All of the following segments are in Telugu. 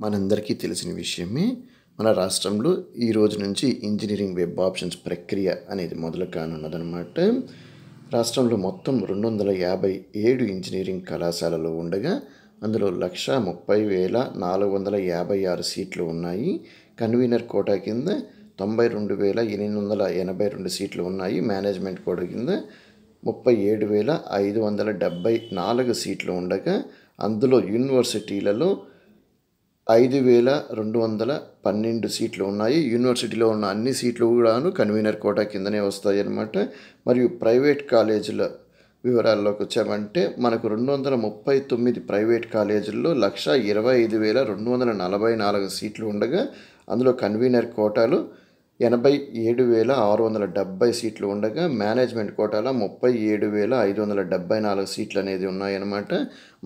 మనందరికీ తెలిసిన విషయమే. మన రాష్ట్రంలో ఈ రోజు నుంచి ఇంజనీరింగ్ వెబ్ ఆప్షన్స్ ప్రక్రియ అనేది మొదలు కానున్నదనమాట. రాష్ట్రంలో మొత్తం 257 ఇంజనీరింగ్ కళాశాలలు ఉండగా అందులో 1,30,456 సీట్లు ఉన్నాయి. కన్వీనర్ కోటా కింద 92,882 సీట్లు ఉన్నాయి. మేనేజ్మెంట్ కోటా కింద 37,574 సీట్లు ఉండగా అందులో యూనివర్సిటీలలో 5,212 సీట్లు ఉన్నాయి. యూనివర్సిటీలో ఉన్న అన్ని సీట్లు కూడాను కన్వీనర్ కోటా కిందనే వస్తాయి అన్నమాట. మరియు ప్రైవేట్ కాలేజీల వివరాల్లోకి వచ్చామంటే మనకు 239 ప్రైవేట్ కాలేజీల్లో 1,25,244 సీట్లు ఉండగా అందులో కన్వీనర్ కోటాలు 87,670 సీట్లు ఉండగా మేనేజ్మెంట్ కోటాలో 37,574 సీట్లు అనేది ఉన్నాయన్నమాట.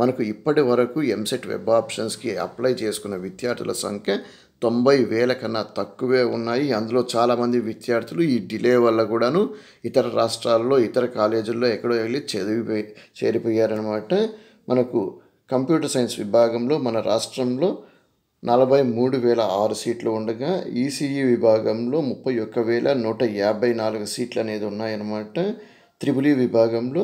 మనకు ఇప్పటి వరకు ఎంసెట్ వెబ్ ఆప్షన్స్కి అప్లై చేసుకున్న విద్యార్థుల సంఖ్య 90,000 కన్నా తక్కువే ఉన్నాయి. అందులో చాలామంది విద్యార్థులు ఈ డిలే వల్ల కూడాను ఇతర రాష్ట్రాల్లో ఇతర కాలేజీల్లో ఎక్కడో వెళ్ళి చేరిపోయారనమాట. మనకు కంప్యూటర్ సైన్స్ విభాగంలో మన రాష్ట్రంలో 43,006 సీట్లు ఉండగా ఈసీఈ విభాగంలో 31,154 సీట్లు అనేది ఉన్నాయన్నమాట. త్రిబుల్ ఈ విభాగంలో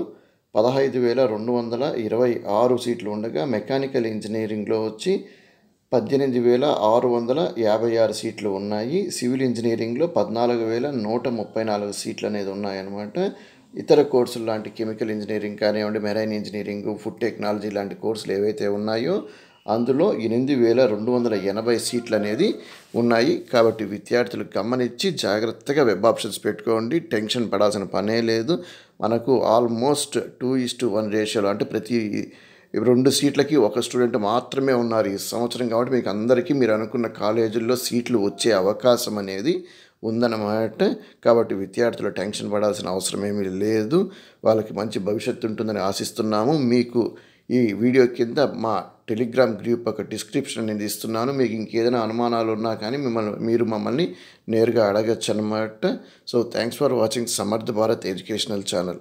15,226 సీట్లు ఉండగా మెకానికల్ ఇంజనీరింగ్లో వచ్చి 18,656 సీట్లు ఉన్నాయి. సివిల్ ఇంజనీరింగ్లో 14,134 సీట్లు అనేది ఉన్నాయన్నమాట. ఇతర కోర్సులు లాంటి కెమికల్ ఇంజనీరింగ్ కానివ్వండి, మెరైన్ ఇంజనీరింగ్, ఫుడ్ టెక్నాలజీ లాంటి కోర్సులు ఏవైతే ఉన్నాయో అందులో 8,280 సీట్లు అనేది ఉన్నాయి. కాబట్టి విద్యార్థులు గమనించి జాగ్రత్తగా వెబ్ ఆప్షన్స్ పెట్టుకోండి. టెన్షన్ పడాల్సిన పనే లేదు. మనకు ఆల్మోస్ట్ 2:1 రేషియోలో అంటే ప్రతి 2 సీట్లకి ఒక స్టూడెంట్ మాత్రమే ఉన్నారు ఈ సంవత్సరం. కాబట్టి మీకు అందరికీ మీరు అనుకున్న కాలేజీల్లో సీట్లు వచ్చే అవకాశం అనేది ఉందన్నమాట. కాబట్టి విద్యార్థులు టెన్షన్ పడాల్సిన అవసరం ఏమీ లేదు. వాళ్ళకి మంచి భవిష్యత్తు ఉంటుందని ఆశిస్తున్నాము. మీకు ఈ వీడియో కింద మా టెలిగ్రామ్ గ్రూప్ ఒక డిస్క్రిప్షన్ అనేది ఇస్తున్నాను. మీకు ఇంకేదైనా అనుమానాలు ఉన్నా కానీ మీరు మమ్మల్ని నేరుగా అడగచ్చు అన్నమాట. So thanks for watching Samarth Bharat educational channel.